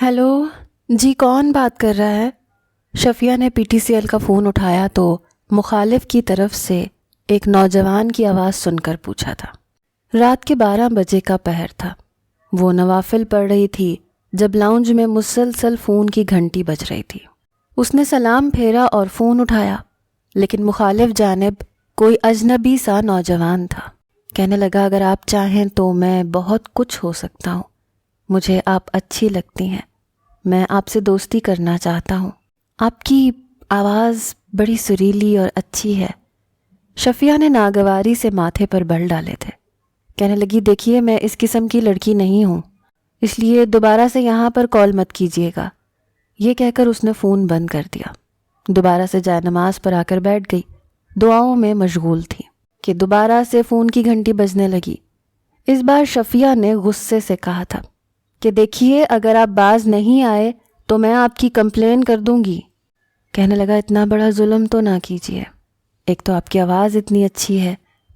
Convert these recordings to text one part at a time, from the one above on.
Hello جی، کون بات کر رہا ہے؟ شفیہ نے پی ٹی سی ایل کا فون اٹھایا تو مخالف کی طرف سے ایک نوجوان کی آواز سن کر پوچھا تھا۔ رات کے 12 بجے کا پہر تھا۔ وہ نوافل پڑھ رہی تھی جب لاؤنج میں مسلسل فون کی گھنٹی بج رہی تھی۔ اس نے سلام پھیرا اور فون اٹھایا، لیکن مخالف جانب کوئی اجنبی سا نوجوان تھا۔ کہنے لگا، اگر آپ چاہیں تو میں بہت کچھ ہو سکتا ہوں، مجھے آپ اچھی لگتی ہیں، میں آپ سے دوستی کرنا چاہتا ہوں، آپ کی آواز بڑی سریلی اور اچھی ہے۔ شفیہ نے ناگواری سے ماتھے پر بل ڈالے تھے۔ کہنے لگی، دیکھیے میں اس قسم کی لڑکی نہیں ہوں، اس لیے دوبارہ سے یہاں پر کال مت کیجیے گا۔ یہ کہہ کر اس نے فون بند کر دیا۔ دوبارہ سے جائے نماز پر آ کر بیٹھ گئی، دعاؤں میں مشغول تھی کہ دوبارہ سے فون کی گھنٹی بجنے لگی۔ اس بار شفیہ نے غصے سے کہا تھا کہ دیکھیے اگر آپ باز نہیں آئے تو میں آپ کی کمپلین کر دوں گی۔ کہنے لگا، اتنا بڑا ظلم تو نہ کیجیے، ایک تو آپ کی آواز اتنی اچھی ہے،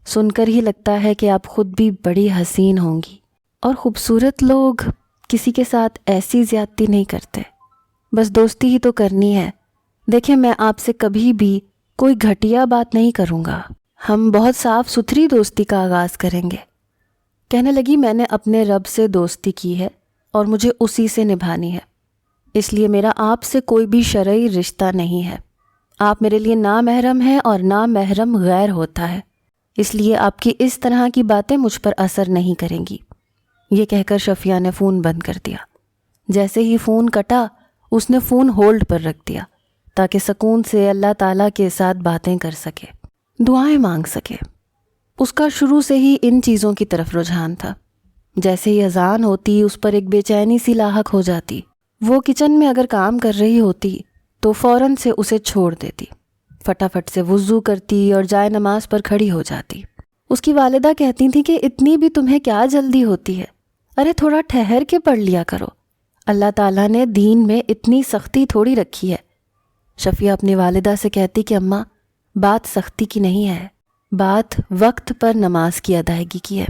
سن کر ہی لگتا ہے کہ آپ خود بھی بڑی حسین ہوں گی، اور خوبصورت لوگ کسی کے ساتھ ایسی زیادتی نہیں کرتے، بس دوستی ہی تو کرنی ہے۔ دیکھیں میں آپ سے کبھی بھی کوئی گھٹیا بات نہیں کروں گا، ہم بہت صاف ستھری دوستی کا آغاز کریں گے۔ کہنے لگی، میں نے اپنے رب سے دوستی کی ہے اور مجھے اسی سے نبھانی ہے، اس لیے میرا آپ سے کوئی بھی شرعی رشتہ نہیں ہے۔ آپ میرے لیے نامحرم ہیں اور نامحرم غیر ہوتا ہے، اس لیے آپ کی اس طرح کی باتیں مجھ پر اثر نہیں کریں گی۔ یہ کہہ کر شفیہ نے فون بند کر دیا۔ جیسے ہی فون کٹا اس نے فون ہولڈ پر رکھ دیا تاکہ سکون سے اللہ تعالیٰ کے ساتھ باتیں کر سکے، دعائیں مانگ سکے۔ اس کا شروع سے ہی ان چیزوں کی طرف رجحان تھا۔ جیسے ہی اذان ہوتی اس پر ایک بے چینی سی لاحق ہو جاتی۔ وہ کچن میں اگر کام کر رہی ہوتی تو فوراً سے اسے چھوڑ دیتی، فٹافٹ سے وضو کرتی اور جائے نماز پر کھڑی ہو جاتی۔ اس کی والدہ کہتی تھیں کہ اتنی بھی تمہیں کیا جلدی ہوتی ہے، ارے تھوڑا ٹھہر کے پڑھ لیا کرو، اللہ تعالیٰ نے دین میں اتنی سختی تھوڑی رکھی ہے۔ شفیہ اپنی والدہ سے کہتی کہ اماں، بات سختی کی نہیں ہے، بات وقت پر نماز کی ادائیگی کی ہے۔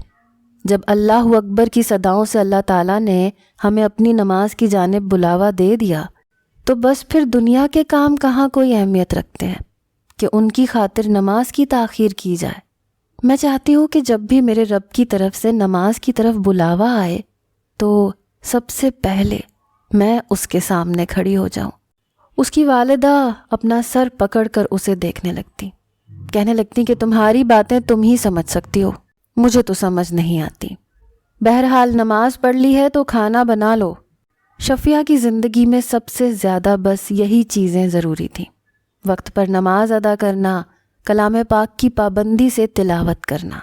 جب اللہ اکبر کی صداؤں سے اللہ تعالیٰ نے ہمیں اپنی نماز کی جانب بلاوا دے دیا تو بس پھر دنیا کے کام کہاں کوئی اہمیت رکھتے ہیں کہ ان کی خاطر نماز کی تاخیر کی جائے۔ میں چاہتی ہوں کہ جب بھی میرے رب کی طرف سے نماز کی طرف بلاوا آئے تو سب سے پہلے میں اس کے سامنے کھڑی ہو جاؤں۔ اس کی والدہ اپنا سر پکڑ کر اسے دیکھنے لگتی، کہنے لگتی کہ تمہاری باتیں تم ہی سمجھ سکتی ہو، مجھے تو سمجھ نہیں آتی، بہرحال نماز پڑھ لی ہے تو کھانا بنا لو۔ شفیہ کی زندگی میں سب سے زیادہ بس یہی چیزیں ضروری تھیں، وقت پر نماز ادا کرنا، کلام پاک کی پابندی سے تلاوت کرنا،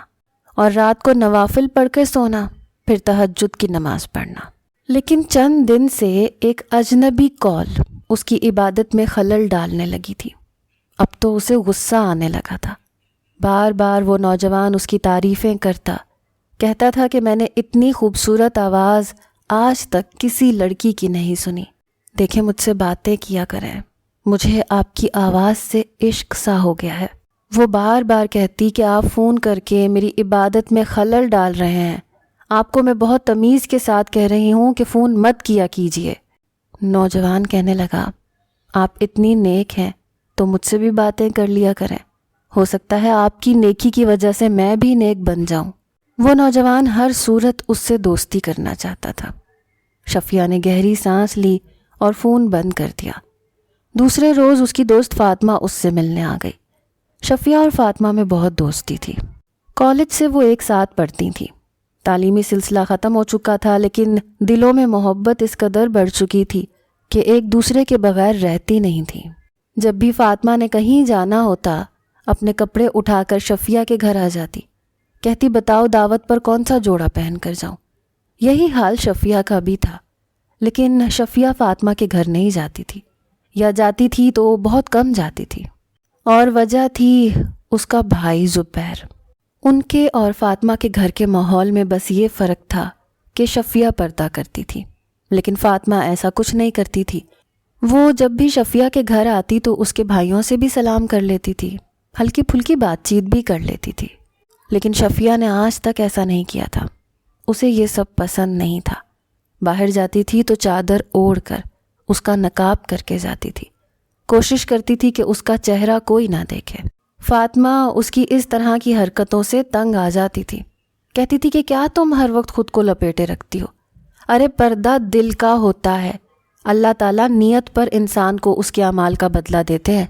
اور رات کو نوافل پڑھ کے سونا، پھر تہجد کی نماز پڑھنا۔ لیکن چند دن سے ایک اجنبی کال اس کی عبادت میں خلل ڈالنے لگی تھی۔ اب تو اسے غصہ آنے لگا تھا۔ بار بار وہ نوجوان اس کی تعریفیں کرتا، کہتا تھا کہ میں نے اتنی خوبصورت آواز آج تک کسی لڑکی کی نہیں سنی، دیکھیں مجھ سے باتیں کیا کریں، مجھے آپ کی آواز سے عشق سا ہو گیا ہے۔ وہ بار بار کہتی کہ آپ فون کر کے میری عبادت میں خلل ڈال رہے ہیں، آپ کو میں بہت تمیز کے ساتھ کہہ رہی ہوں کہ فون مت کیا کیجیے۔ نوجوان کہنے لگا، آپ اتنی نیک ہیں تو مجھ سے بھی باتیں کر لیا کریں، ہو سکتا ہے آپ کی نیکی کی وجہ سے میں بھی نیک بن جاؤں۔ وہ نوجوان ہر صورت اس سے دوستی کرنا چاہتا تھا۔ شفیہ نے گہری سانس لی اور فون بند کر دیا۔ دوسرے روز اس کی دوست فاطمہ اس سے ملنے آ گئی۔ شفیہ اور فاطمہ میں بہت دوستی تھی، کالج سے وہ ایک ساتھ پڑھتی تھیں۔ تعلیمی سلسلہ ختم ہو چکا تھا، لیکن دلوں میں محبت اس قدر بڑھ چکی تھی کہ ایک دوسرے کے بغیر رہتی نہیں تھی۔ جب بھی فاطمہ نے کہیں جانا ہوتا اپنے کپڑے اٹھا کر شفیہ کے گھر آ جاتی، کہتی بتاؤ دعوت پر کون سا جوڑا پہن کر جاؤں۔ یہی حال شفیہ کا بھی تھا، لیکن شفیہ فاطمہ کے گھر نہیں جاتی تھی، یا جاتی تھی تو بہت کم جاتی تھی، اور وجہ تھی اس کا بھائی زبیر۔ ان کے اور فاطمہ کے گھر کے ماحول میں بس یہ فرق تھا کہ شفیہ پردہ کرتی تھی، لیکن فاطمہ ایسا کچھ نہیں کرتی تھی۔ وہ جب بھی شفیہ کے گھر آتی تو اس کے بھائیوں سے بھی سلام کر لیتی تھی، ہلکی پھلکی بات چیت بھی کر لیتی تھی، لیکن شفیہ نے آج تک ایسا نہیں کیا تھا۔ اسے یہ سب پسند نہیں تھا، باہر جاتی تھی تو چادر اوڑھ کر اس کا نقاب کر کے جاتی تھی، کوشش کرتی تھی کہ اس کا چہرہ کوئی نہ دیکھے۔ فاطمہ اس کی اس طرح کی حرکتوں سے تنگ آ جاتی تھی، کہتی تھی کہ کیا تم ہر وقت خود کو لپیٹے رکھتی ہو؟ ارے پردہ دل کا ہوتا ہے، اللہ تعالیٰ نیت پر انسان کو اس کے اعمال کا بدلہ دیتے ہیں۔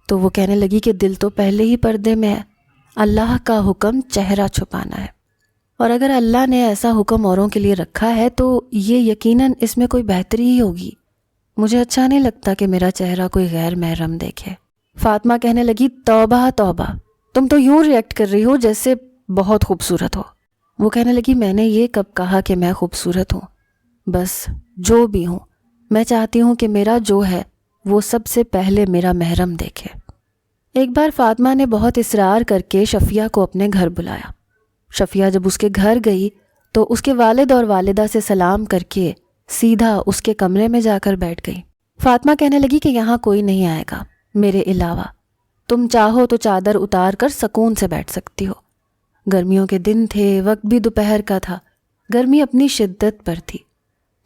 تو وہ کہنے لگی کہ دل تو پہلے ہی پردے میں ہے، اللہ کا حکم چہرہ چھپانا ہے، اور اگر اللہ نے ایسا حکم اوروں کے لیے رکھا ہے تو یہ یقیناً اس میں کوئی بہتری ہی ہوگی۔ مجھے اچھا نہیں لگتا کہ میرا چہرہ کوئی غیر محرم دیکھے۔ فاطمہ کہنے لگی توبہ توبہ، تم تو یوں ریئیکٹ کر رہی ہو جیسے بہت خوبصورت ہو۔ وہ کہنے لگی میں نے یہ کب کہا کہ میں خوبصورت ہوں؟ بس جو بھی ہوں، میں چاہتی ہوں کہ میرا جو ہے وہ سب سے پہلے میرا محرم دیکھے۔ ایک بار فاطمہ نے بہت اصرار کر کے شفیہ کو اپنے گھر بلایا۔ شفیہ جب اس کے گھر گئی تو اس کے والد اور والدہ سے سلام کر کے سیدھا اس کے کمرے میں جا کر بیٹھ گئی۔ فاطمہ کہنے لگی کہ یہاں کوئی نہیں آئے گا میرے علاوہ، تم چاہو تو چادر اتار کر سکون سے بیٹھ سکتی ہو۔ گرمیوں کے دن تھے، وقت بھی دوپہر کا تھا، گرمی اپنی شدت پر تھی،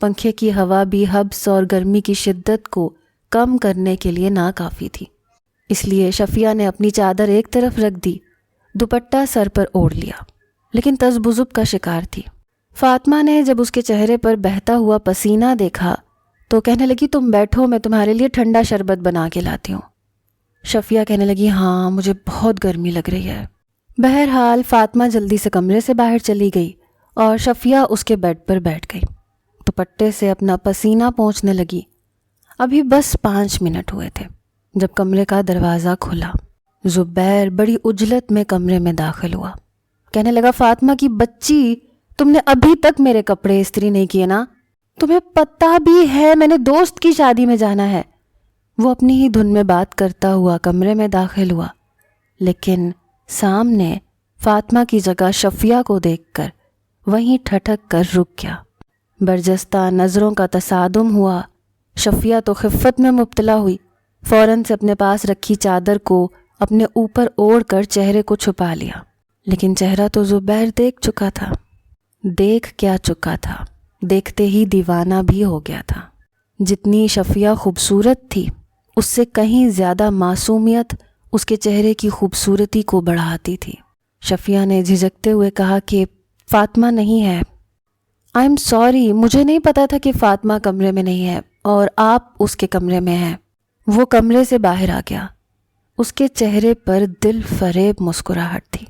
پنکھے کی ہوا بھی حبس اور گرمی کی شدت کو کم کرنے کے لیے ناکافی تھی۔ اس لیے شفیہ نے اپنی چادر ایک طرف رکھ دی، دوپٹہ سر پر اوڑھ لیا، لیکن تذبذب کا شکار تھی۔ فاطمہ نے جب اس کے چہرے پر بہتا ہوا پسینہ دیکھا تو کہنے لگی تم بیٹھو، میں تمہارے لیے ٹھنڈا شربت بنا کے لاتی ہوں۔ شفیہ کہنے لگی ہاں مجھے بہت گرمی لگ رہی ہے۔ بہرحال فاطمہ جلدی سے کمرے سے باہر چلی گئی اور شفیہ اس کے بیڈ پر بیٹھ گئی، دوپٹے سے اپنا پسینہ پونچھنے لگی۔ ابھی بس 5 منٹ ہوئے تھے جب کمرے کا دروازہ کھلا۔ زبیر بڑی عجلت میں کمرے میں داخل ہوا، کہنے لگا فاطمہ کی بچی، تم نے ابھی تک میرے کپڑے استری نہیں کیے نا؟ تمہیں پتہ بھی ہے میں نے دوست کی شادی میں جانا ہے۔ وہ اپنی ہی دھن میں بات کرتا ہوا کمرے میں داخل ہوا، لیکن سامنے فاطمہ کی جگہ شفیہ کو دیکھ کر وہیں ٹھٹک کر رک گیا۔ برجستہ نظروں کا تصادم ہوا۔ شفیہ تو خفت میں مبتلا ہوئی، فوراً سے اپنے پاس رکھی چادر کو اپنے اوپر اوڑھ کر چہرے کو چھپا لیا، لیکن چہرہ تو زبیر دیکھ چکا تھا۔ دیکھ کیا چکا تھا، دیکھتے ہی دیوانہ بھی ہو گیا تھا۔ جتنی شفیہ خوبصورت تھی اس سے کہیں زیادہ معصومیت اس کے چہرے کی خوبصورتی کو بڑھاتی تھی۔ شفیہ نے جھجکتے ہوئے کہا کہ فاطمہ نہیں ہے۔ آئی ایم سوری، مجھے نہیں پتا تھا کہ فاطمہ کمرے میں نہیں ہے اور آپ اس کے کمرے میں ہیں۔ وہ کمرے سے باہر آ گیا، اس کے چہرے پر دل فریب مسکراہٹ تھی۔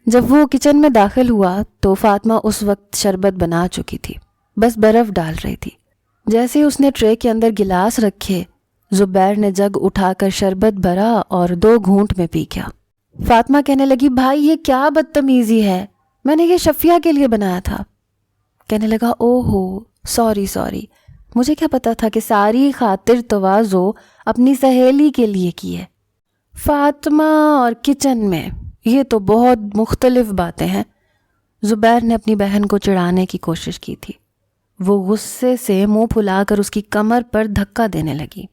جب وہ کچن میں داخل ہوا تو فاطمہ اس وقت شربت بنا چکی تھی، بس برف ڈال رہی تھی۔ جیسے اس نے ٹرے کے اندر گلاس رکھے، زبیر نے جگ اٹھا کر شربت بھرا اور 2 گھونٹ میں پی گیا۔ فاطمہ کہنے لگی بھائی یہ کیا بدتمیزی ہے، میں نے یہ شفیہ کے لیے بنایا تھا۔ کہنے لگا او ہو سوری، مجھے کیا پتا تھا کہ ساری خاطر تواضع اپنی سہیلی کے لیے کی ہے۔ فاطمہ اور کچن میں یہ تو بہت مختلف باتیں ہیں۔ زبیر نے اپنی بہن کو چڑھانے کی کوشش کی تھی۔ وہ غصے سے منہ پھلا کر اس کی کمر پر دھکا دینے لگی،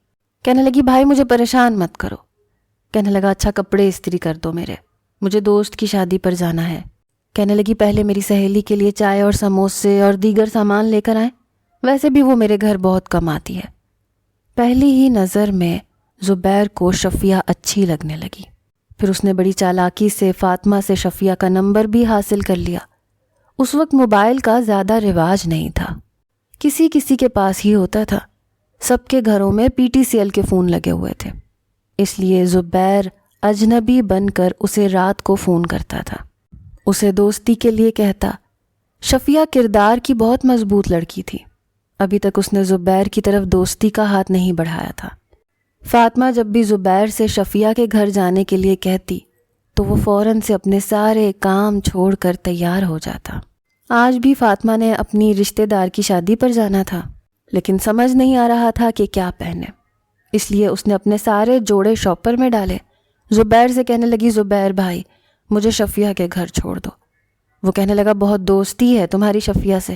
کہنے لگی بھائی مجھے پریشان مت کرو۔ کہنے لگا اچھا کپڑے استری کر دو میرے، مجھے دوست کی شادی پر جانا ہے۔ کہنے لگی پہلے میری سہیلی کے لیے چائے اور سموسے اور دیگر سامان لے کر آئیں، ویسے بھی وہ میرے گھر بہت کم آتی ہے۔ پہلی ہی نظر میں زبیر کو شفیہ اچھی لگنے لگی۔ پھر اس نے بڑی چالاکی سے فاطمہ سے شفیہ کا نمبر بھی حاصل کر لیا۔ اس وقت موبائل کا زیادہ رواج نہیں تھا، کسی کے پاس ہی ہوتا تھا، سب کے گھروں میں PTCL کے فون لگے ہوئے تھے، اس لیے زبیر اجنبی بن کر اسے رات کو فون کرتا تھا، اسے دوستی کے لیے کہتا۔ شفیہ کردار کی بہت مضبوط لڑکی تھی، ابھی تک اس نے زبیر کی طرف دوستی کا ہاتھ نہیں بڑھایا تھا۔ فاطمہ جب بھی زبیر سے شفیہ کے گھر جانے کے لیے کہتی تو وہ فوراً سے اپنے سارے کام چھوڑ کر تیار ہو جاتا۔ آج بھی فاطمہ نے اپنی رشتہ دار کی شادی پر جانا تھا، لیکن سمجھ نہیں آ رہا تھا کہ کیا پہنے، اس لیے اس نے اپنے سارے جوڑے شاپر میں ڈالے۔ زبیر سے کہنے لگی زبیر بھائی مجھے شفیہ کے گھر چھوڑ دو۔ وہ کہنے لگا بہت دوستی ہے تمہاری شفیہ سے؟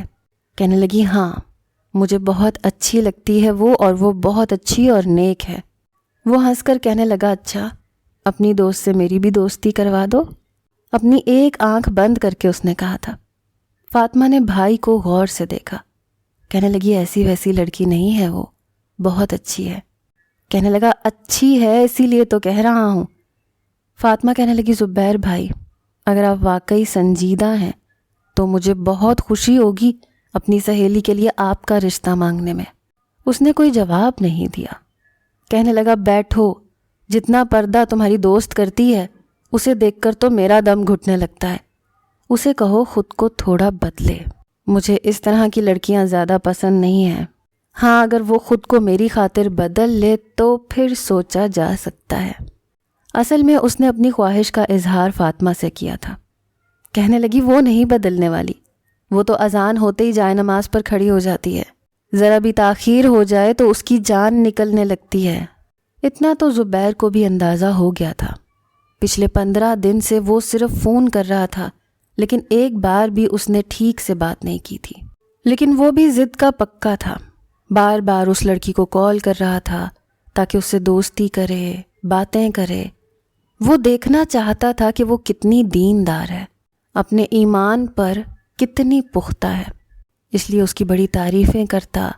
کہنے لگی ہاں مجھے بہت اچھی لگتی ہے وہ، اور وہ بہت اچھی اور نیک ہے۔ وہ ہنس کر کہنے لگا اچھا اپنی دوست سے میری بھی دوستی کروا دو۔ اپنی ایک آنکھ بند کر کے اس نے کہا تھا۔ فاطمہ نے بھائی کو غور سے دیکھا، کہنے لگی ایسی ویسی لڑکی نہیں ہے وہ، بہت اچھی ہے۔ کہنے لگا اچھی ہے اسی لیے تو کہہ رہا ہوں۔ فاطمہ کہنے لگی زبیر بھائی اگر آپ واقعی سنجیدہ ہیں تو مجھے بہت خوشی ہوگی اپنی سہیلی کے لیے آپ کا رشتہ مانگنے میں۔ اس نے کوئی جواب نہیں دیا۔ کہنے لگا بیٹھو، جتنا پردہ تمہاری دوست کرتی ہے اسے دیکھ کر تو میرا دم گھٹنے لگتا ہے۔ اسے کہو خود کو تھوڑا بدلے، مجھے اس طرح کی لڑکیاں زیادہ پسند نہیں ہیں۔ ہاں اگر وہ خود کو میری خاطر بدل لے تو پھر سوچا جا سکتا ہے۔ اصل میں اس نے اپنی خواہش کا اظہار فاطمہ سے کیا تھا۔ کہنے لگی وہ نہیں بدلنے والی، وہ تو اذان ہوتے ہی جائے نماز پر کھڑی ہو جاتی ہے، ذرا بھی تاخیر ہو جائے تو اس کی جان نکلنے لگتی ہے۔ اتنا تو زبیر کو بھی اندازہ ہو گیا تھا۔ پچھلے 15 دن سے وہ صرف فون کر رہا تھا لیکن ایک بار بھی اس نے ٹھیک سے بات نہیں کی تھی۔ لیکن وہ بھی ضد کا پکا تھا، بار بار اس لڑکی کو کال کر رہا تھا تاکہ اس سے دوستی کرے، باتیں کرے۔ وہ دیکھنا چاہتا تھا کہ وہ کتنی دیندار ہے، اپنے ایمان پر کتنی پختہ ہے، اس لیے اس کی بڑی تعریفیں کرتا۔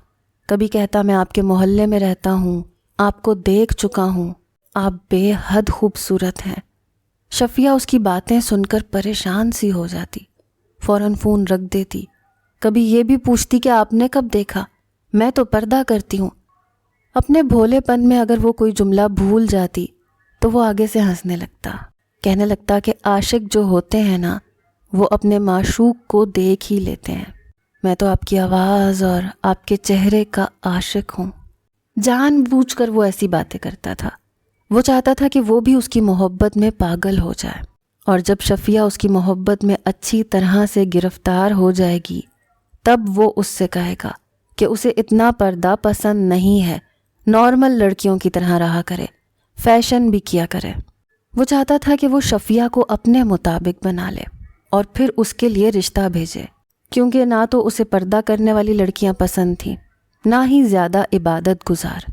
کبھی کہتا میں آپ کے محلے میں رہتا ہوں، آپ کو دیکھ چکا ہوں، آپ بے حد خوبصورت ہیں۔ شفیہ اس کی باتیں سن کر پریشان سی ہو جاتی، فوراً فون رکھ دیتی۔ کبھی یہ بھی پوچھتی کہ آپ نے کب دیکھا، میں تو پردہ کرتی ہوں۔ اپنے بھولے پن میں اگر وہ کوئی جملہ بھول جاتی تو وہ آگے سے ہنسنے لگتا، کہنے لگتا کہ عاشق جو ہوتے ہیں نا وہ اپنے معشوق کو دیکھ ہی لیتے ہیں، میں تو آپ کی آواز اور آپ کے چہرے کا عاشق ہوں۔ جان بوجھ کر وہ ایسی باتیں کرتا تھا۔ وہ چاہتا تھا کہ وہ بھی اس کی محبت میں پاگل ہو جائے، اور جب شفیہ اس کی محبت میں اچھی طرح سے گرفتار ہو جائے گی تب وہ اس سے کہے گا کہ اسے اتنا پردہ پسند نہیں ہے، نارمل لڑکیوں کی طرح رہا کرے، فیشن بھی کیا کرے۔ وہ چاہتا تھا کہ وہ شفیہ کو اپنے مطابق بنا لے اور پھر اس کے لیے رشتہ بھیجے، کیونکہ نہ تو اسے پردہ کرنے والی لڑکیاں پسند تھیں نہ ہی زیادہ عبادت گزار۔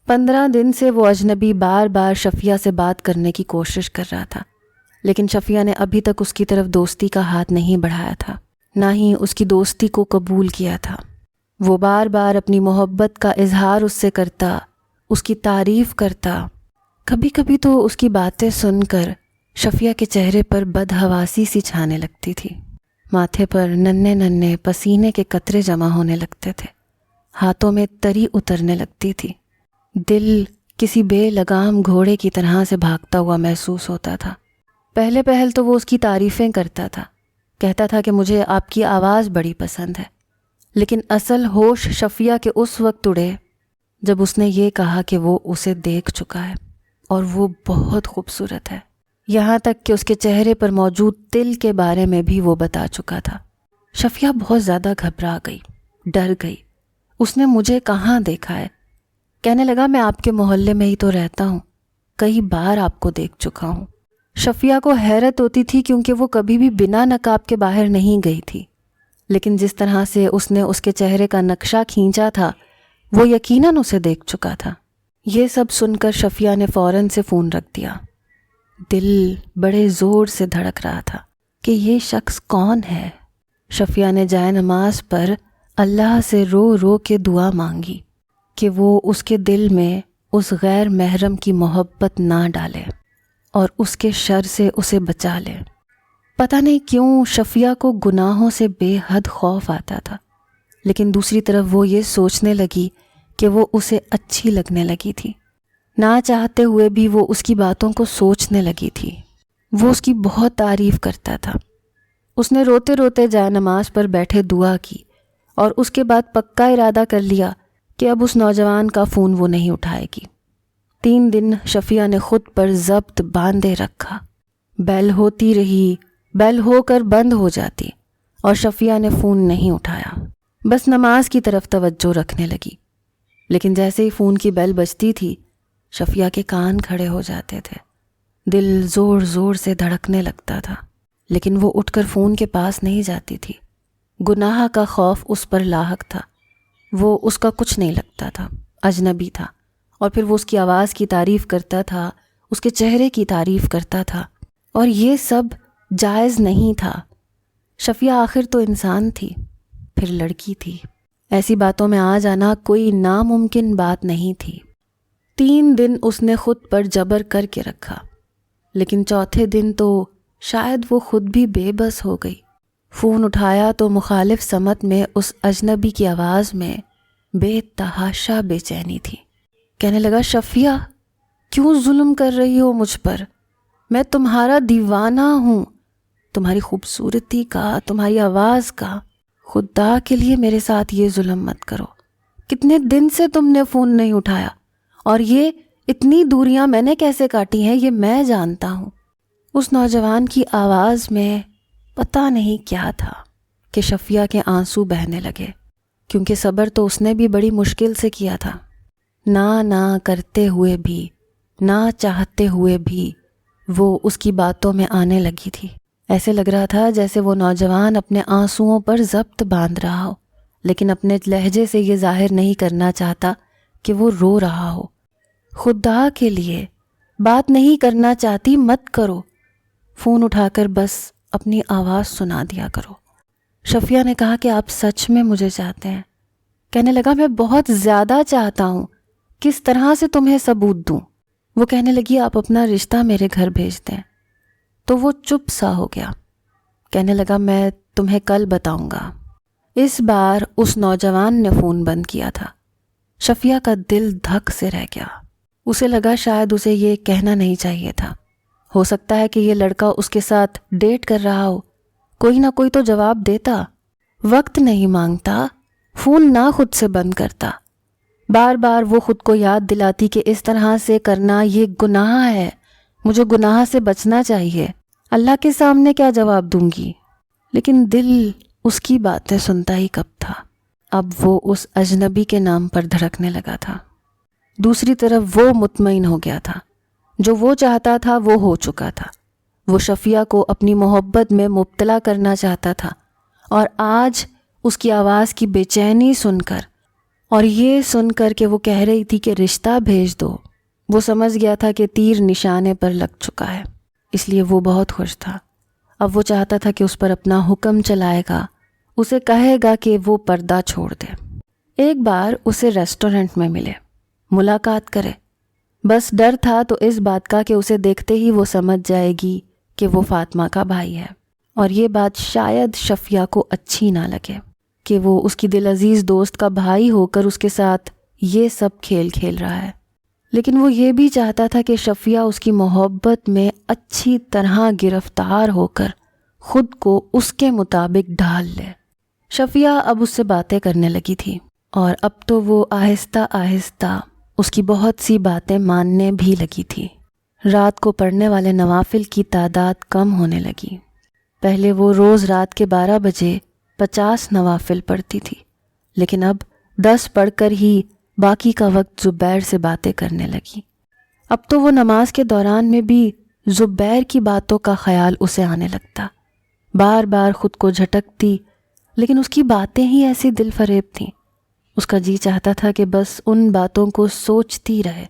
15 دن سے وہ اجنبی بار بار شفیہ سے بات کرنے کی کوشش کر رہا تھا، لیکن شفیہ نے ابھی تک اس کی طرف دوستی کا ہاتھ نہیں بڑھایا تھا، نہ ہی اس کی دوستی کو قبول کیا تھا۔ وہ بار بار اپنی محبت کا اظہار اس سے کرتا، اس کی تعریف کرتا۔ کبھی کبھی تو اس کی باتیں سن کر شفیہ کے چہرے پر بدحواسی سی چھانے لگتی تھی، ماتھے پر ننھے ننھے پسینے کے قطرے جمع ہونے لگتے تھے، ہاتھوں میں تری اترنے لگتی تھی، دل کسی بے لگام گھوڑے کی طرح سے بھاگتا ہوا محسوس ہوتا تھا۔ پہلے پہل تو وہ اس کی تعریفیں کرتا تھا، کہتا تھا کہ مجھے آپ کی آواز بڑی پسند ہے، لیکن اصل ہوش شفیہ کے اس وقت اڑے جب اس نے یہ کہا کہ وہ اسے دیکھ چکا ہے اور وہ بہت خوبصورت ہے، یہاں تک کہ اس کے چہرے پر موجود تل کے بارے میں بھی وہ بتا چکا تھا۔ شفیہ بہت زیادہ گھبرا گئی، ڈر گئی۔ اس نے مجھے کہاں دیکھا ہے؟ کہنے لگا میں آپ کے محلے میں ہی تو رہتا ہوں، کئی بار آپ کو دیکھ چکا ہوں۔ شفیہ کو حیرت ہوتی تھی کیونکہ وہ کبھی بھی بنا نقاب کے باہر نہیں گئی تھی، لیکن جس طرح سے اس نے اس کے چہرے کا نقشہ کھینچا تھا وہ یقیناً اسے دیکھ چکا تھا۔ یہ سب سن کر شفیہ نے فوراً سے فون رکھ دیا۔ دل بڑے زور سے دھڑک رہا تھا کہ یہ شخص کون ہے۔ شفیہ نے جائے نماز پر اللہ سے رو رو کے دعا مانگی کہ وہ اس کے دل میں اس غیر محرم کی محبت نہ ڈالے اور اس کے شر سے اسے بچا لے۔ پتہ نہیں کیوں شفیہ کو گناہوں سے بے حد خوف آتا تھا، لیکن دوسری طرف وہ یہ سوچنے لگی کہ وہ اسے اچھی لگنے لگی تھی، نہ چاہتے ہوئے بھی وہ اس کی باتوں کو سوچنے لگی تھی۔ وہ اس کی بہت تعریف کرتا تھا۔ اس نے روتے روتے جائے نماز پر بیٹھے دعا کی اور اس کے بعد پکا ارادہ کر لیا کہ اب اس نوجوان کا فون وہ نہیں اٹھائے گی۔ 3 دن شفیہ نے خود پر ضبط باندھے رکھا۔ بیل ہوتی رہی، بیل ہو کر بند ہو جاتی اور شفیہ نے فون نہیں اٹھایا، بس نماز کی طرف توجہ رکھنے لگی۔ لیکن جیسے ہی فون کی بیل بجتی تھی شفیہ کے کان کھڑے ہو جاتے تھے، دل زور زور سے دھڑکنے لگتا تھا، لیکن وہ اٹھ کر فون کے پاس نہیں جاتی تھی۔ گناہ کا خوف اس پر لاحق تھا، وہ اس کا کچھ نہیں لگتا تھا، اجنبی تھا، اور پھر وہ اس کی آواز کی تعریف کرتا تھا، اس کے چہرے کی تعریف کرتا تھا، اور یہ سب جائز نہیں تھا۔ شفیہ آخر تو انسان تھی، پھر لڑکی تھی، ایسی باتوں میں آ جانا کوئی ناممکن بات نہیں تھی۔ 3 دن اس نے خود پر جبر کر کے رکھا، لیکن چوتھے دن تو شاید وہ خود بھی بے بس ہو گئی۔ فون اٹھایا تو مخالف سمت میں اس اجنبی کی آواز میں بے تحاشا بے چینی تھی۔ کہنے لگا، شفیہ کیوں ظلم کر رہی ہو مجھ پر؟ میں تمہارا دیوانہ ہوں، تمہاری خوبصورتی کا، تمہاری آواز کا۔ خدا کے لیے میرے ساتھ یہ ظلم مت کرو۔ کتنے دن سے تم نے فون نہیں اٹھایا، اور یہ اتنی دوریاں میں نے کیسے کاٹی ہیں یہ میں جانتا ہوں۔ اس نوجوان کی آواز میں پتہ نہیں کیا تھا کہ شفیہ کے آنسو بہنے لگے، کیونکہ صبر تو اس نے بھی بڑی مشکل سے کیا تھا۔ نہ کرتے ہوئے بھی، نہ چاہتے ہوئے بھی وہ اس کی باتوں میں آنے لگی تھی۔ ایسے لگ رہا تھا جیسے وہ نوجوان اپنے آنسوؤں پر ضبط باندھ رہا ہو، لیکن اپنے لہجے سے یہ ظاہر نہیں کرنا چاہتا کہ وہ رو رہا ہو۔ خدا کے لیے بات نہیں کرنا چاہتی مت کرو، فون اٹھا کر بس اپنی آواز سنا دیا کرو۔ شفیہ نے کہا کہ آپ سچ میں مجھے چاہتے ہیں؟ کہنے لگا، میں بہت زیادہ چاہتا ہوں، کس طرح سے تمہیں ثبوت دوں؟ وہ کہنے لگی، آپ اپنا رشتہ میرے گھر بھیج دیں۔ تو وہ چپ سا ہو گیا، کہنے لگا، میں تمہیں کل بتاؤں گا۔ اس بار اس نوجوان نے فون بند کیا تھا۔ شفیہ کا دل دھک سے رہ گیا۔ اسے لگا شاید اسے یہ کہنا نہیں چاہیے تھا۔ ہو سکتا ہے کہ یہ لڑکا اس کے ساتھ ڈیٹ کر رہا ہو، کوئی نہ کوئی تو جواب دیتا۔ وقت نہیں مانگتا، فون نہ خود سے بند کرتا۔ بار بار وہ خود کو یاد دلاتی کہ اس طرح سے کرنا یہ گناہ ہے، مجھے گناہ سے بچنا چاہیے، اللہ کے سامنے کیا جواب دوں گی؟ لیکن دل اس کی باتیں سنتا ہی کب تھا۔ اب وہ اس اجنبی کے نام پر دھڑکنے لگا تھا۔ دوسری طرف وہ مطمئن ہو گیا تھا، جو وہ چاہتا تھا وہ ہو چکا تھا۔ وہ شفیہ کو اپنی محبت میں مبتلا کرنا چاہتا تھا، اور آج اس کی آواز کی بے چینی سن کر، اور یہ سن کر کہ وہ کہہ رہی تھی کہ رشتہ بھیج دو، وہ سمجھ گیا تھا کہ تیر نشانے پر لگ چکا ہے۔ اس لیے وہ بہت خوش تھا۔ اب وہ چاہتا تھا کہ اس پر اپنا حکم چلائے گا، اسے کہے گا کہ وہ پردہ چھوڑ دے۔ ایک بار اسے ریسٹورنٹ میں ملے، ملاقات کرے۔ بس ڈر تھا تو اس بات کا کہ اسے دیکھتے ہی وہ سمجھ جائے گی کہ وہ فاطمہ کا بھائی ہے، اور یہ بات شاید شفیہ کو اچھی نہ لگے کہ وہ اس کی دل عزیز دوست کا بھائی ہو کر اس کے ساتھ یہ سب کھیل کھیل رہا ہے۔ لیکن وہ یہ بھی چاہتا تھا کہ شفیہ اس کی محبت میں اچھی طرح گرفتار ہو کر خود کو اس کے مطابق ڈھال لے۔ شفیہ اب اس سے باتیں کرنے لگی تھی، اور اب تو وہ آہستہ آہستہ اس کی بہت سی باتیں ماننے بھی لگی تھی۔ رات کو پڑھنے والے نوافل کی تعداد کم ہونے لگی۔ پہلے وہ روز رات کے 12 بجے 50 نوافل پڑھتی تھی، لیکن اب 10 پڑھ کر ہی باقی کا وقت زبیر سے باتیں کرنے لگی۔ اب تو وہ نماز کے دوران میں بھی زبیر کی باتوں کا خیال اسے آنے لگتا۔ بار بار خود کو جھٹکتی، لیکن اس کی باتیں ہی ایسی دل فریب تھیں۔ اس کا جی چاہتا تھا کہ بس ان باتوں کو سوچتی رہے۔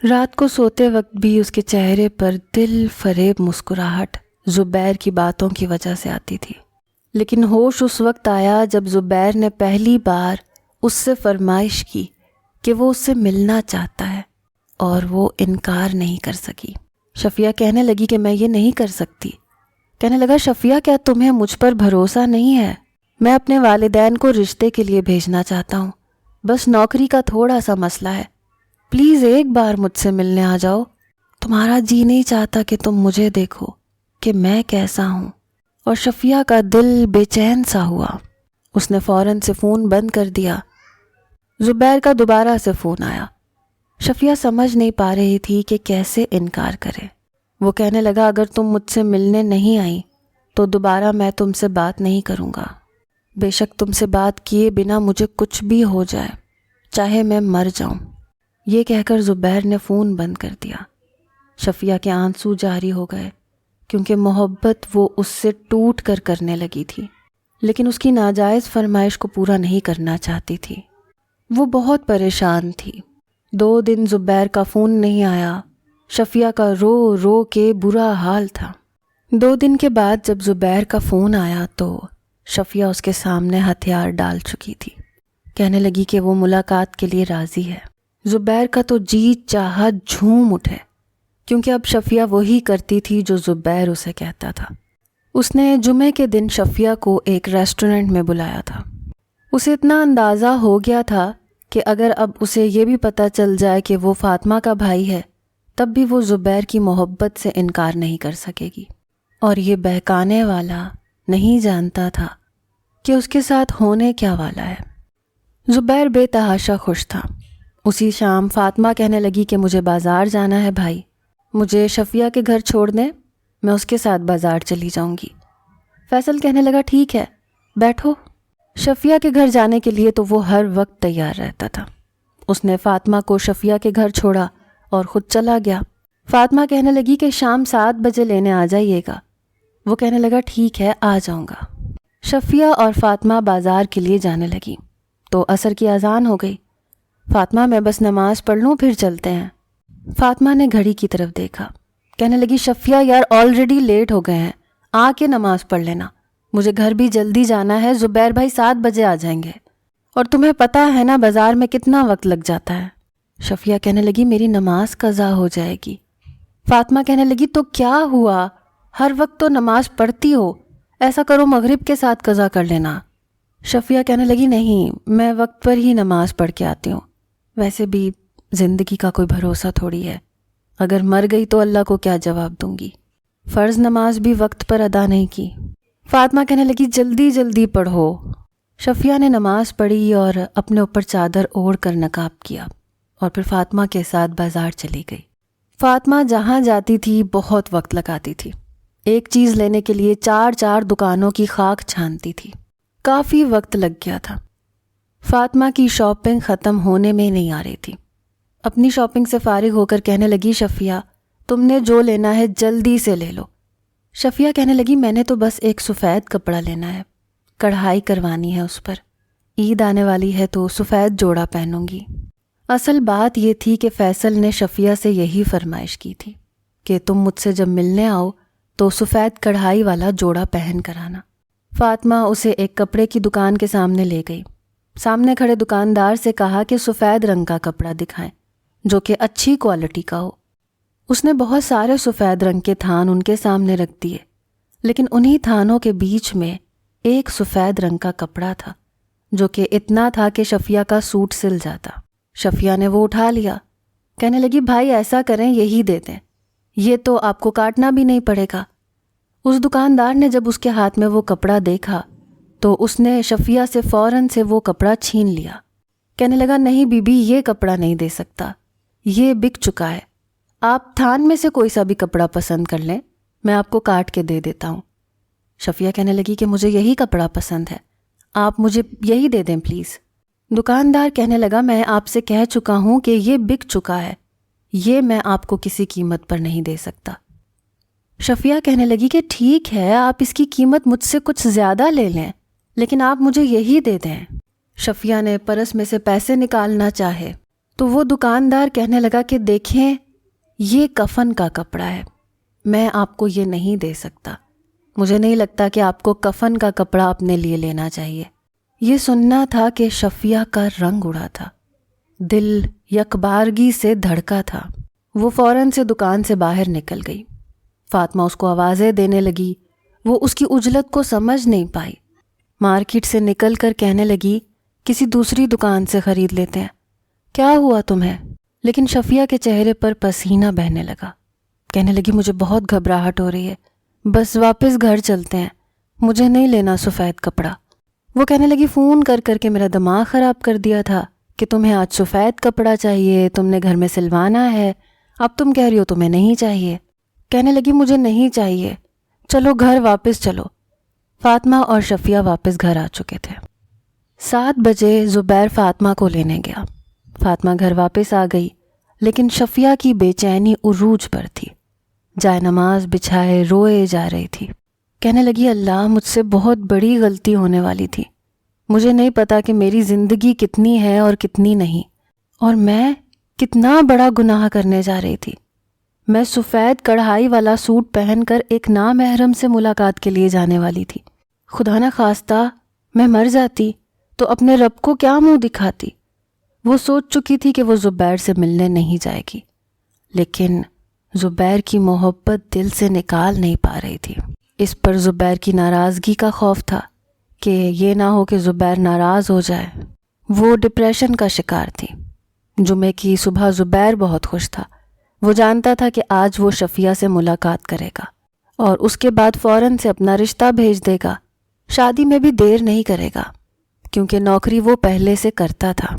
رات کو سوتے وقت بھی اس کے چہرے پر دل فریب مسکراہٹ زبیر کی باتوں کی وجہ سے آتی تھی۔ لیکن ہوش اس وقت آیا جب زبیر نے پہلی بار اس سے فرمائش کی کہ وہ اس سے ملنا چاہتا ہے، اور وہ انکار نہیں کر سکی۔ شفیہ کہنے لگی کہ میں یہ نہیں کر سکتی۔ کہنے لگا، شفیہ کیا تمہیں مجھ پر بھروسہ نہیں ہے؟ میں اپنے والدین کو رشتے کے لیے بھیجنا چاہتا ہوں، بس نوکری کا تھوڑا سا مسئلہ ہے، پلیز ایک بار مجھ سے ملنے آ جاؤ۔ تمہارا جی نہیں چاہتا کہ تم مجھے دیکھو کہ میں کیسا ہوں؟ اور شفیہ کا دل بے چین سا ہوا۔ اس نے فوراً سے فون بند کر دیا۔ زبیر کا دوبارہ سے فون آیا۔ شفیہ سمجھ نہیں پا رہی تھی کہ کیسے انکار کرے۔ وہ کہنے لگا، اگر تم مجھ سے ملنے نہیں آئی تو دوبارہ میں تم سے بات نہیں کروں گا، بے شک تم سے بات کیے بنا مجھے کچھ بھی ہو جائے، چاہے میں مر جاؤں۔ یہ کہہ کر زبیر نے فون بند کر دیا۔ شفیہ کے آنسو جاری ہو گئے، کیونکہ محبت وہ اس سے ٹوٹ کر کرنے لگی تھی، لیکن اس کی ناجائز فرمائش کو پورا نہیں کرنا چاہتی تھی۔ وہ بہت پریشان تھی۔ 2 دن زبیر کا فون نہیں آیا۔ شفیہ کا رو رو کے برا حال تھا۔ 2 دن کے بعد جب زبیر کا فون آیا تو شفیہ اس کے سامنے ہتھیار ڈال چکی تھی۔ کہنے لگی کہ وہ ملاقات کے لیے راضی ہے۔ زبیر کا تو جی چاہا جھوم اٹھے، کیونکہ اب شفیہ وہی کرتی تھی جو زبیر اسے کہتا تھا۔ اس نے جمعے کے دن شفیہ کو ایک ریسٹورنٹ میں بلایا تھا۔ اسے اتنا اندازہ ہو گیا تھا کہ اگر اب اسے یہ بھی پتہ چل جائے کہ وہ فاطمہ کا بھائی ہے، تب بھی وہ زبیر کی محبت سے انکار نہیں کر سکے گی۔ اور یہ بہکانے والا نہیں جانتا تھا کہ اس کے ساتھ ہونے کیا والا ہے۔ زبیر بے تحاشا خوش تھا۔ اسی شام فاطمہ کہنے لگی کہ مجھے بازار جانا ہے بھائی، مجھے شفیہ کے گھر چھوڑ دیں، میں اس کے ساتھ بازار چلی جاؤں گی۔ فیصل کہنے لگا ٹھیک ہے بیٹھو۔ شفیہ کے گھر جانے کے لیے تو وہ ہر وقت تیار رہتا تھا۔ اس نے فاطمہ کو شفیہ کے گھر چھوڑا اور خود چلا گیا۔ فاطمہ کہنے لگی کہ شام 7 بجے لینے آ جائیے گا۔ وہ کہنے لگا ٹھیک ہے آ جاؤں گا۔ شفیہ اور فاطمہ بازار کے لیے جانے لگی تو عصر کی اذان ہو گئی۔ فاطمہ میں بس نماز پڑھ لوں پھر چلتے ہیں۔ فاطمہ نے گھڑی کی طرف دیکھا، کہنے لگی شفیہ یار آلریڈی لیٹ ہو گئے ہیں، آ کے نماز پڑھ لینا، مجھے گھر بھی جلدی جانا ہے، زبیر بھائی 7 بجے آ جائیں گے، اور تمہیں پتہ ہے نا بازار میں کتنا وقت لگ جاتا ہے۔ شفیہ کہنے لگی میری نماز قضا ہو جائے گی۔ فاطمہ کہنے لگی تو کیا ہوا، ہر وقت تو نماز پڑھتی ہو، ایسا کرو مغرب کے ساتھ قضا کر لینا۔ شفیہ کہنے لگی نہیں، میں وقت پر ہی نماز پڑھ کے آتی ہوں، ویسے بھی زندگی کا کوئی بھروسہ تھوڑی ہے، اگر مر گئی تو اللہ کو کیا جواب دوں گی۔ فرض نماز بھی وقت پر ادا نہیں کی۔ فاطمہ کہنے لگی جلدی جلدی پڑھو۔ شفیہ نے نماز پڑھی اور اپنے اوپر چادر اوڑھ کر نقاب کیا اور پھر فاطمہ کے ساتھ بازار چلی گئی۔ فاطمہ جہاں جاتی تھی بہت وقت لگاتی تھی، ایک چیز لینے کے لیے 4 دکانوں کی خاک چھانتی تھی، کافی وقت لگ گیا تھا۔ فاطمہ کی شاپنگ ختم ہونے میں نہیں آ رہی تھی۔ اپنی شاپنگ سے فارغ ہو کر کہنے لگی شفیہ تم نے جو لینا ہے جلدی سے لے لو۔ شفیہ کہنے لگی میں نے تو بس ایک سفید کپڑا لینا ہے، کڑھائی کروانی ہے اس پر، عید آنے والی ہے تو سفید جوڑا پہنوں گی۔ اصل بات یہ تھی کہ فیصل نے شفیہ سے یہی فرمائش کی تھی کہ تم مجھ سے جب ملنے آؤ تو سفید کڑھائی والا جوڑا پہن کر آنا۔ فاطمہ اسے ایک کپڑے کی دکان کے سامنے لے گئی، سامنے کھڑے دکاندار سے کہا کہ سفید رنگ کا کپڑا دکھائیں جو کہ اچھی کوالٹی کا ہو۔ اس نے بہت سارے سفید رنگ کے تھان ان کے سامنے رکھ دیے، لیکن انہی تھانوں کے بیچ میں ایک سفید رنگ کا کپڑا تھا جو کہ اتنا تھا کہ شفیہ کا سوٹ سل جاتا۔ شفیہ نے وہ اٹھا لیا، کہنے لگی بھائی ایسا کریں یہی دے دیں، یہ تو آپ کو کاٹنا بھی نہیں پڑے گا۔ اس دکاندار نے جب اس کے ہاتھ میں وہ کپڑا دیکھا تو اس نے شفیہ سے فوراً سے وہ کپڑا چھین لیا، کہنے لگا نہیں بی بی یہ کپڑا نہیں دے سکتا، یہ بک چکا ہے، آپ تھان میں سے کوئی سا بھی کپڑا پسند کر لیں، میں آپ کو کاٹ کے دے دیتا ہوں۔ شفیہ کہنے لگی کہ مجھے یہی کپڑا پسند ہے، آپ مجھے یہی دے دیں پلیز۔ دکاندار کہنے لگا میں آپ سے کہہ چکا ہوں کہ یہ بک چکا ہے، یہ میں آپ کو کسی قیمت پر نہیں دے سکتا۔ شفیہ کہنے لگی کہ ٹھیک ہے آپ اس کی قیمت مجھ سے کچھ زیادہ لے لیں، لیکن آپ مجھے یہی دے دیں۔ شفیہ نے پرس میں سے پیسے نکالنا چاہے تو وہ دکاندار کہنے لگا کہ دیکھیں یہ کفن کا کپڑا ہے، میں آپ کو یہ نہیں دے سکتا، مجھے نہیں لگتا کہ آپ کو کفن کا کپڑا اپنے لیے لینا چاہیے۔ یہ سننا تھا کہ شفیہ کا رنگ اڑا تھا، دل یکبارگی سے دھڑکا تھا۔ وہ فوراً سے دکان سے باہر نکل گئی۔ فاطمہ اس کو آوازیں دینے لگی، وہ اس کی عجلت کو سمجھ نہیں پائی۔ مارکیٹ سے نکل کر کہنے لگی کسی دوسری دکان سے خرید لیتے ہیں، کیا ہوا تمہیں؟ لیکن شفیہ کے چہرے پر پسینہ بہنے لگا، کہنے لگی مجھے بہت گھبراہٹ ہو رہی ہے، بس واپس گھر چلتے ہیں، مجھے نہیں لینا سفید کپڑا۔ وہ کہنے لگی فون کر کر کے میرا دماغ خراب کر دیا تھا کہ تمہیں آج سفید کپڑا چاہیے، تم نے گھر میں سلوانا ہے، اب تم کہہ رہی ہو تمہیں نہیں چاہیے۔ کہنے لگی مجھے نہیں چاہیے، چلو گھر واپس چلو۔ فاطمہ اور شفیہ واپس گھر آ چکے تھے۔ 7 بجے زبیر فاطمہ کو لینے گیا۔ فاطمہ گھر واپس آ گئی، لیکن شفیہ کی بے چینی عروج پر تھی، جائے نماز بچھائے روئے جا رہی تھی۔ کہنے لگی اللہ مجھ سے بہت بڑی غلطی ہونے والی تھی، مجھے نہیں پتا کہ میری زندگی کتنی ہے اور کتنی نہیں، اور میں کتنا بڑا گناہ کرنے جا رہی تھی۔ میں سفید کڑھائی والا سوٹ پہن کر ایک نامحرم سے ملاقات کے لیے جانے والی تھی، خدا نہ خواستہ میں مر جاتی تو اپنے رب کو کیا منہ دکھاتی؟ وہ سوچ چکی تھی کہ وہ زبیر سے ملنے نہیں جائے گی، لیکن زبیر کی محبت دل سے نکال نہیں پا رہی تھی۔ اس پر زبیر کی ناراضگی کا خوف تھا کہ یہ نہ ہو کہ زبیر ناراض ہو جائے۔ وہ ڈپریشن کا شکار تھی۔ جمعے کی صبح زبیر بہت خوش تھا۔ وہ جانتا تھا کہ آج وہ شفیہ سے ملاقات کرے گا اور اس کے بعد فوراً سے اپنا رشتہ بھیج دے گا۔ شادی میں بھی دیر نہیں کرے گا کیونکہ نوکری وہ پہلے سے کرتا تھا۔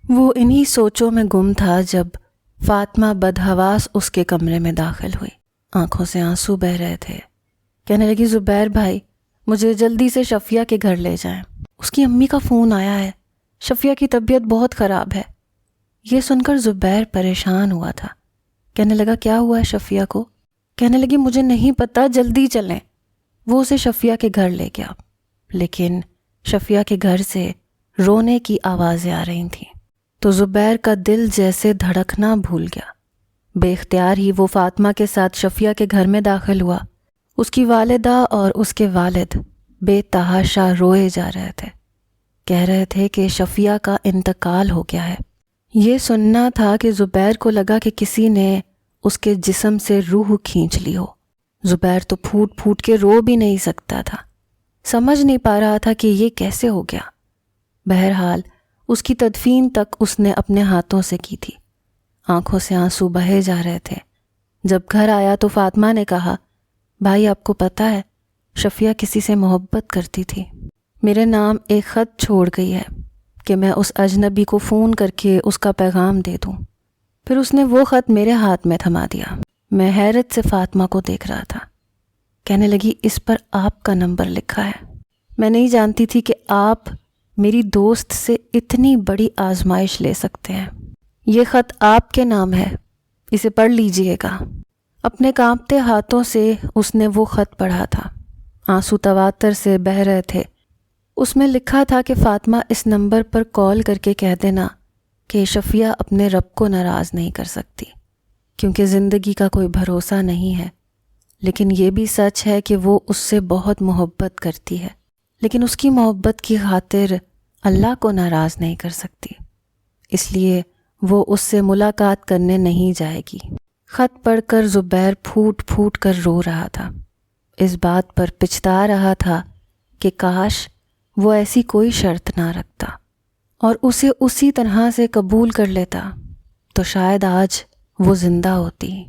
وہ انہی سوچوں میں گم تھا جب فاطمہ بدحواس اس کے کمرے میں داخل ہوئی۔ آنکھوں سے آنسو بہہ رہے تھے۔ کہنے لگی، زبیر بھائی، مجھے جلدی سے شفیہ کے گھر لے جائیں، اس کی امی کا فون آیا ہے، شفیہ کی طبیعت بہت خراب ہے۔ یہ سن کر زبیر پریشان ہوا تھا۔ کہنے لگا، کیا ہوا ہے شفیہ کو؟ کہنے لگی، مجھے نہیں پتا، جلدی چلیں۔ وہ اسے شفیہ کے گھر لے گیا، لیکن شفیہ کے گھر سے رونے کی آوازیں آ رہی تھیں تو زبیر کا دل جیسے دھڑکنا بھول گیا۔ بے اختیار ہی وہ فاطمہ کے ساتھ شفیہ کے گھر میں داخل ہوا۔ اس کی والدہ اور اس کے والد بے تحاشا روئے جا رہے تھے۔ کہہ رہے تھے کہ شفیہ کا انتقال ہو گیا ہے۔ یہ سننا تھا کہ زبیر کو لگا کہ کسی نے اس کے جسم سے روح کھینچ لی ہو۔ زبیر تو پھوٹ پھوٹ کے رو بھی نہیں سکتا تھا، سمجھ نہیں پا رہا تھا کہ یہ کیسے ہو گیا۔ بہرحال اس کی تدفین تک اس نے اپنے ہاتھوں سے کی تھی۔ آنکھوں سے آنسو بہے جا رہے تھے۔ جب گھر آیا تو فاطمہ نے کہا، بھائی آپ کو پتہ ہے شفیہ کسی سے محبت کرتی تھی، میرے نام ایک خط چھوڑ گئی ہے کہ میں اس اجنبی کو فون کر کے اس کا پیغام دے دوں۔ پھر اس نے وہ خط میرے ہاتھ میں تھما دیا۔ میں حیرت سے فاطمہ کو دیکھ رہا تھا۔ کہنے لگی، اس پر آپ کا نمبر لکھا ہے۔ میں نہیں جانتی تھی کہ آپ میری دوست سے اتنی بڑی آزمائش لے سکتے ہیں۔ یہ خط آپ کے نام ہے، اسے پڑھ لیجئے گا۔ اپنے کانپتے ہاتھوں سے اس نے وہ خط پڑھا تھا۔ آنسو تواتر سے بہہ رہے تھے۔ اس میں لکھا تھا کہ فاطمہ اس نمبر پر کال کر کے کہہ دینا کہ شفیہ اپنے رب کو ناراض نہیں کر سکتی کیونکہ زندگی کا کوئی بھروسہ نہیں ہے، لیکن یہ بھی سچ ہے کہ وہ اس سے بہت محبت کرتی ہے، لیکن اس کی محبت کی خاطر اللہ کو ناراض نہیں کر سکتی، اس لیے وہ اس سے ملاقات کرنے نہیں جائے گی۔ خط پڑھ کر زبیر پھوٹ پھوٹ کر رو رہا تھا۔ اس بات پر پچھتا رہا تھا کہ کاش وہ ایسی کوئی شرط نہ رکھتا اور اسے اسی طرح سے قبول کر لیتا تو شاید آج وہ زندہ ہوتی۔